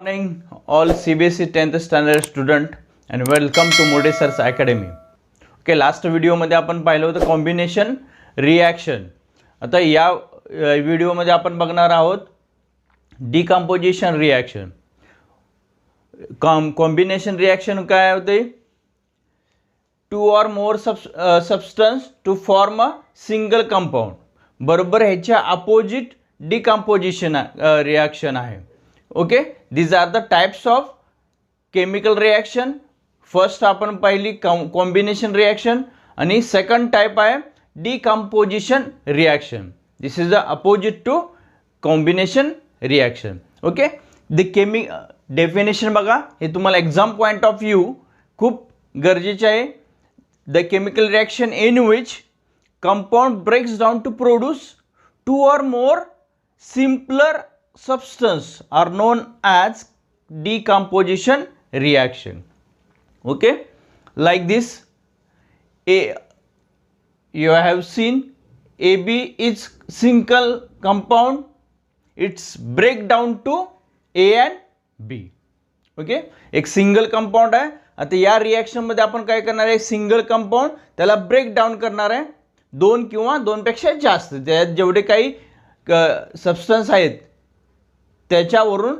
Morning, all CBSE 10th standard student and welcome to Mode Sir's Academy. Okay, last व्हिडिओमध्ये आपण पाहिलं होतं combination reaction. आता या व्हिडिओमध्ये आपण बघणार आहोत डिकम्पोजिशन रिॲक्शन. कॉम्बिनेशन रिॲक्शन काय होते? Two or more substance to form a single compound. बरोबर ह्याच्या अपोजिट डिकम्पोजिशन रिॲक्शन आहे. Okay, these are the types of chemical reaction. First आपण पाहिली कॉम्बिनेशन रिॲक्शन आणि सेकंड टाइप आहे decomposition reaction. This is the opposite to combination reaction. Okay, the definition बघा, हे तुम्हाला एक्झाम पॉइंट ऑफ व्ह्यू खूप गरजेचे आहे. The chemical reaction in which compound breaks down to produce two or more simpler substance are known as decomposition reaction. Okay, like this, you have seen AB is single compound, it's break down to A and B. Okay, एक single compound आहे. आता या reaction मध्ये आपण काय करणार आहे? Single compound त्याला ब्रेक डाऊन करणार आहे दोन किंवा दोनपेक्षा जास्त. त्यात जेवढे काही सबस्टन्स आहेत त्याच्यावरून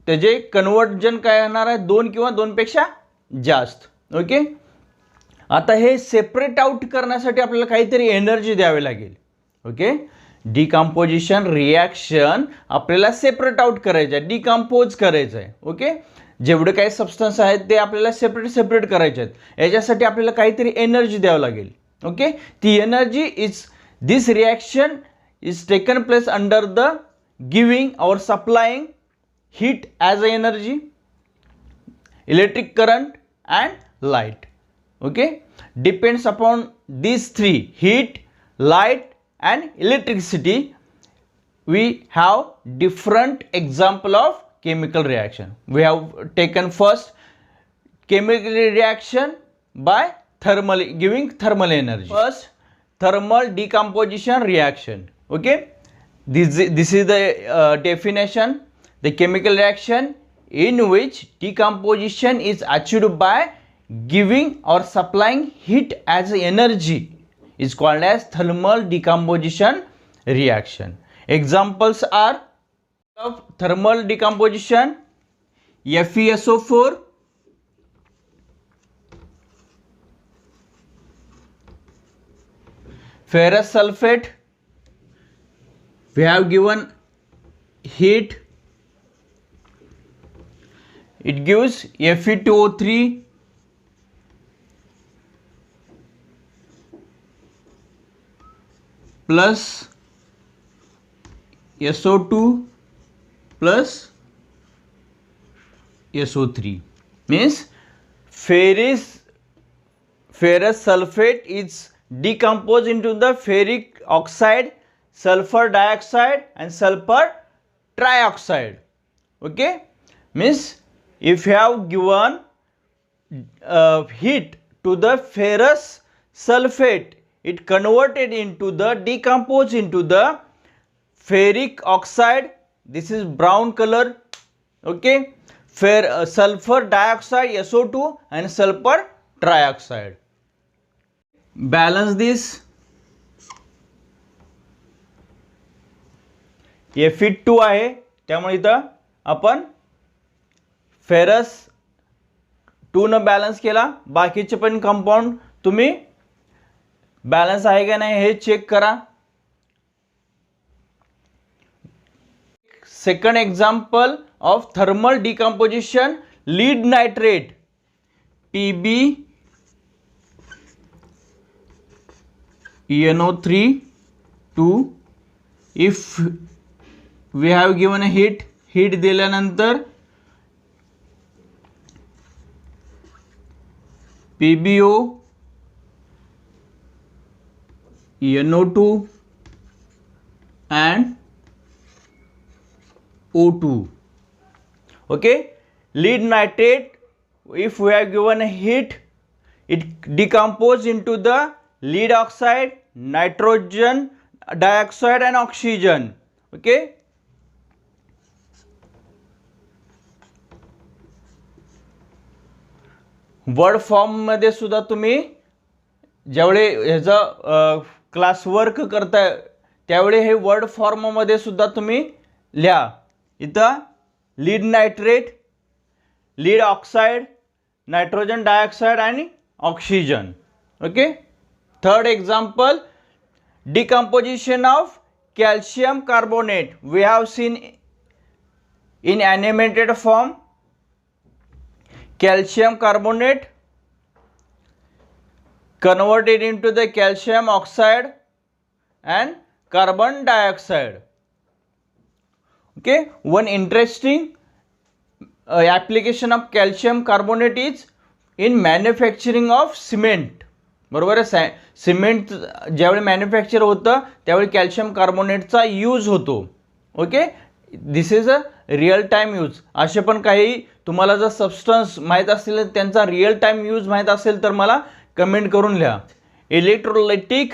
त्याचे कन्वर्जन काय होणार आहे? दोन किंवा दोनपेक्षा जास्त. ओके, आता हे सेपरेट आउट करण्यासाठी आपल्याला काहीतरी एनर्जी द्यावी लागेल. ओके, डिकम्पोजिशन रिॲक्शन आपल्याला सेपरेट आउट करायचं आहे, डिकम्पोज करायचं आहे. ओके, जेवढे काही सबस्टन्स आहेत ते आपल्याला सेपरेट करायचे आहेत. याच्यासाठी आपल्याला काहीतरी एनर्जी द्यावं लागेल. ओके, ती energy is this reaction is taken place under the giving or supplying heat as a energy, electric current and light. Okay, depends upon these three: heat, light and electricity. We have different example of chemical reaction. We have taken first chemical reaction by giving thermal energy. First, thermal decomposition reaction. Okay, this is the definition: the chemical reaction in which decomposition is achieved by giving or supplying heat as energy is called as thermal decomposition reaction. Examples are of thermal decomposition: FeSO4, ferrous sulfate. We have given heat, it gives Fe2O3 plus SO2 plus SO3. Means ferrous sulfate is decomposed into the ferric oxide, sulfur dioxide and sulfur trioxide. Okay, means if you have given heat to the ferrous sulfate, it converted into the decomposed into the ferric oxide. This is brown color. Okay, sulfur dioxide SO2 and sulfur trioxide. Balance this. Fe2 आहे, त्यामुळे इथं आपण ferrous 2 न balance केला. बाकीचे पण compound तुम्ही balance आहे का नाही हे चेक करा. Second example of thermal decomposition: lead nitrate PbNO3 2. If we have given a heat दिल्यानंतर PbO, NO2 and O2. Okay, lead nitrate, if we have given a heat, it decomposes into the lead oxide, nitrogen dioxide and oxygen. Okay, word फॉर्ममध्ये सुद्धा तुम्ही ज्यावेळी ह्याचं class work करताय त्यावेळी हे word फॉर्ममध्ये सुद्धा तुम्ही लिहा. इथं lead nitrate, lead oxide, nitrogen dioxide आणि oxygen. Okay. Third example, decomposition of calcium carbonate. We have seen in animated form calcium carbonate converted into the calcium oxide and carbon dioxide. Okay, one interesting application of calcium carbonate is in manufacturing of cement. बरोबर आहे. Cement ज्यावेळी manufacture होतं त्यावेळी calcium कार्बोनेटचा use होतो. Okay. This is a real time use. असे पण काही तुम्हाला जर सबस्टन्स माहीत असतील त्यांचा रिअल टाईम यूज माहीत असेल तर मला कमेंट करून लिहा. इलेक्ट्रोलायटिक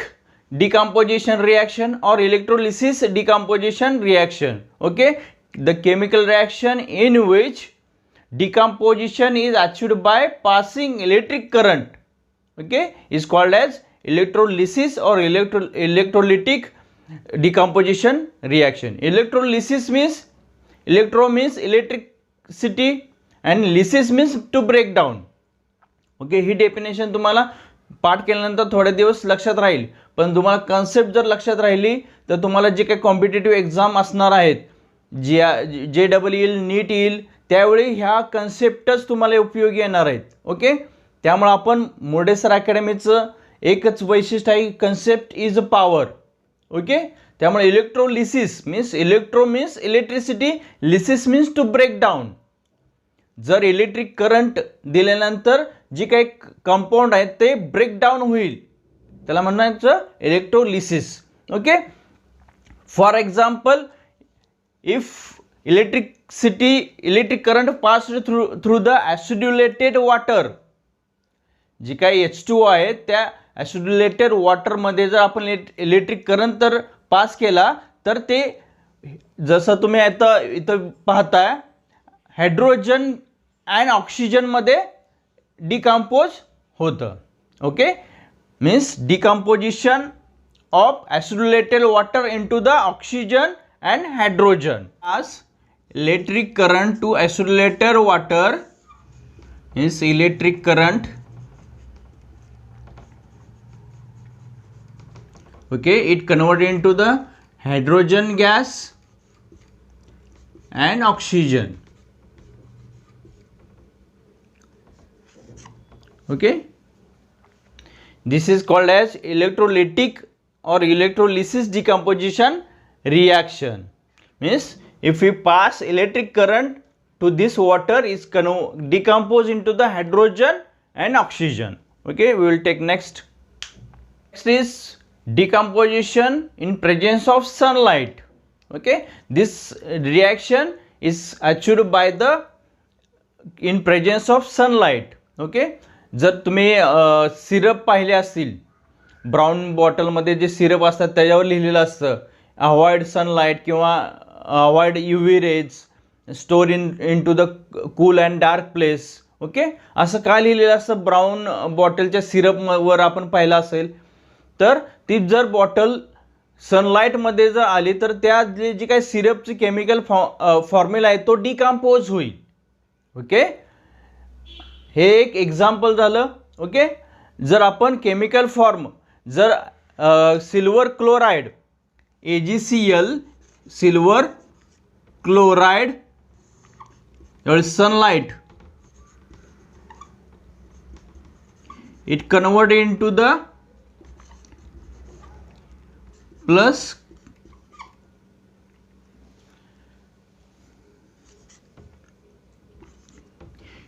डिकम्पोजिशन रिॲक्शन और electrolysis decomposition reaction. Okay. The chemical reaction in which decomposition is achieved by passing electric current, okay, is called as electrolysis or electrolytic decomposition reaction. Electrolysis means electro means electricity and lysis means to break down. Okay. He definition तुम्हाला पाठ केल्यानंतर थोडे दिवस लक्षात राहील, पण तुम्हाला concept जर लक्षात राहिली तर तुम्हाला जे काही कॉम्पिटिटिव्ह एक्झाम असणार आहेत, JEE येईल, नीट येईल, त्यावेळी ह्या कन्सेप्टच तुम्हाला उपयोगी येणार आहेत. ओके. त्यामुळे आपण मोडेसर अकॅडमीचं एकच वैशिष्ट्य आहे, concept is a power. Okay. त्यामुळे electrolysis means electro means electricity, lysis means to break down. जर इलेक्ट्रिक करंट दिल्यानंतर जी काही कंपाऊंड आहेत ते ब्रेक डाऊन होईल, त्याला म्हणायचं electrolysis. Okay. For example, if electric current passed through the acidulated water, जी काही H2O आहे त्या ॲसिड्युलेटेड वॉटरमध्ये जर आपण इलेक्ट्रिक करंट तर पास केला तर ते जसं तुम्ही आता इथं पाहताय हायड्रोजन अँड ऑक्सिजनमध्ये डिकम्पोज होतं. Okay. Means decomposition of acidulated water into the oxygen and hydrogen. As electric current to acidulated water is electric current, okay, it converted into the hydrogen gas and oxygen. Okay, this is called as electrolytic or electrolysis decomposition reaction. Means if we pass electric current to this water, is decomposed into the hydrogen and oxygen. Okay, we will take next. Next is decomposition in presence of sunlight. Okay, this reaction is achieved by the in presence of sunlight. Okay, जर तुम्ही syrup पाहिले असतील, brown बॉटलमध्ये जे syrup असतात त्याच्यावर लिहिलेलं असतं avoid sunlight किंवा avoid UV rays, store in to the cool and dark place. Okay. असं का लिहिलेलं असतं ब्राऊन बॉटलच्या सिरपवर आपण पाहिलं असेल तर ती जर बॉटल सनलाईटमध्ये जर आली तर त्या जी काही सिरपची केमिकल फॉर्म्युला आहे तो डिकम्पोज होईल. ओके. हे एक एक्झाम्पल झालं. ओके. जर आपण केमिकल फॉर्म जर silver chloride AgCl, silver chloride, sunlight, it converted into the plus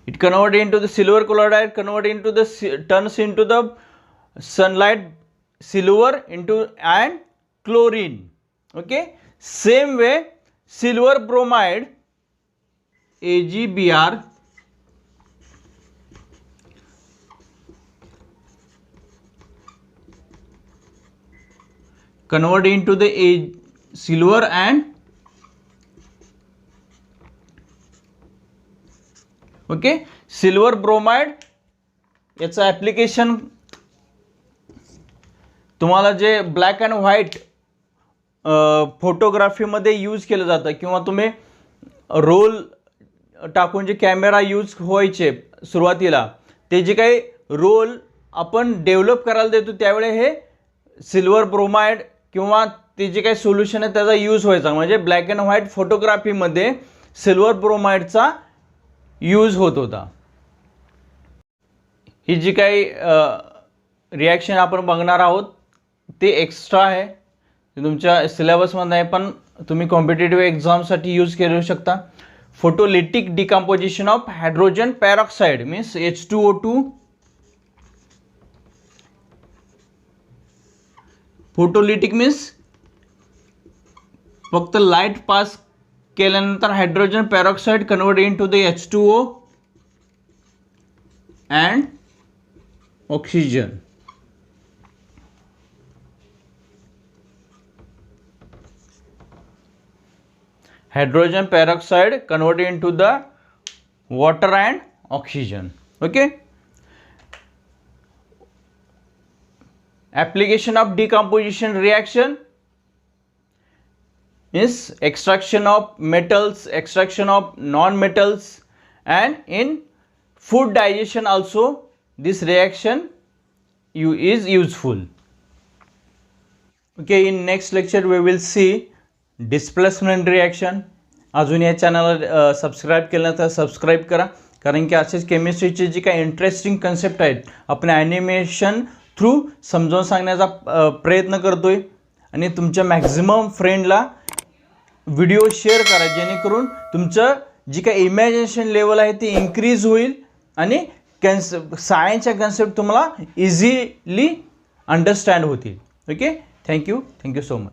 it converted into the silver chloride, converted into the turns into the sunlight, silver into and chlorine. Okay. Same way silver bromide AgBr converted into the silver and okay, silver bromide याचं application तुम्हाला जे black and white फोटोग्राफीमध्ये use केलं जातं किंवा तुम्ही role टाकून जे camera use व्हायचे सुरुवातीला ते जे काही रोल आपण डेव्हलप करायला देतो त्यावेळी हे सिल्वर ब्रोमाइड किंवा ते जे काही सोल्युशन आहे त्याचा यूज व्हायचा. म्हणजे ब्लॅक अँड व्हाईट फोटोग्राफीमध्ये सिल्वर ब्रोमाइडचा यूज होत होता. ही जी काही रिॲक्शन आपण बघणार आहोत ते एक्स्ट्रा आहे, तुमच्या सिलेबसमध्ये आहे, पण तुम्ही कॉम्पिटेटिव्ह एक्झामसाठी यूज करू शकता. Photolytic decomposition of hydrogen peroxide means H2O2. Photolytic means फक्त लाईट पास केल्यानंतर hydrogen peroxide convert into the H2O and oxygen. Hydrogen peroxide converted into the water and oxygen. Okay. Application of decomposition reaction is extraction of metals, extraction of non-metals, and in food digestion also this reaction is useful. Okay, in next lecture we will see displacement reaction. अजून या चॅनलला subscribe केलं तर subscribe करा, कारण की असेच केमिस्ट्रीचे जी काही इंटरेस्टिंग कन्सेप्ट आहेत आपण ॲनिमेशन थ्रू समजावून सांगण्याचा प्रयत्न करतोय. आणि तुमच्या मॅक्झिमम फ्रेंडला व्हिडिओ शेअर करा जेणेकरून तुमचं जी काही इमॅजिनेशन लेवल आहे ती इन्क्रीज होईल आणि सायन्सच्या कन्सेप्ट तुम्हाला इझिली अंडरस्टँड होतील. Okay, thank you so much.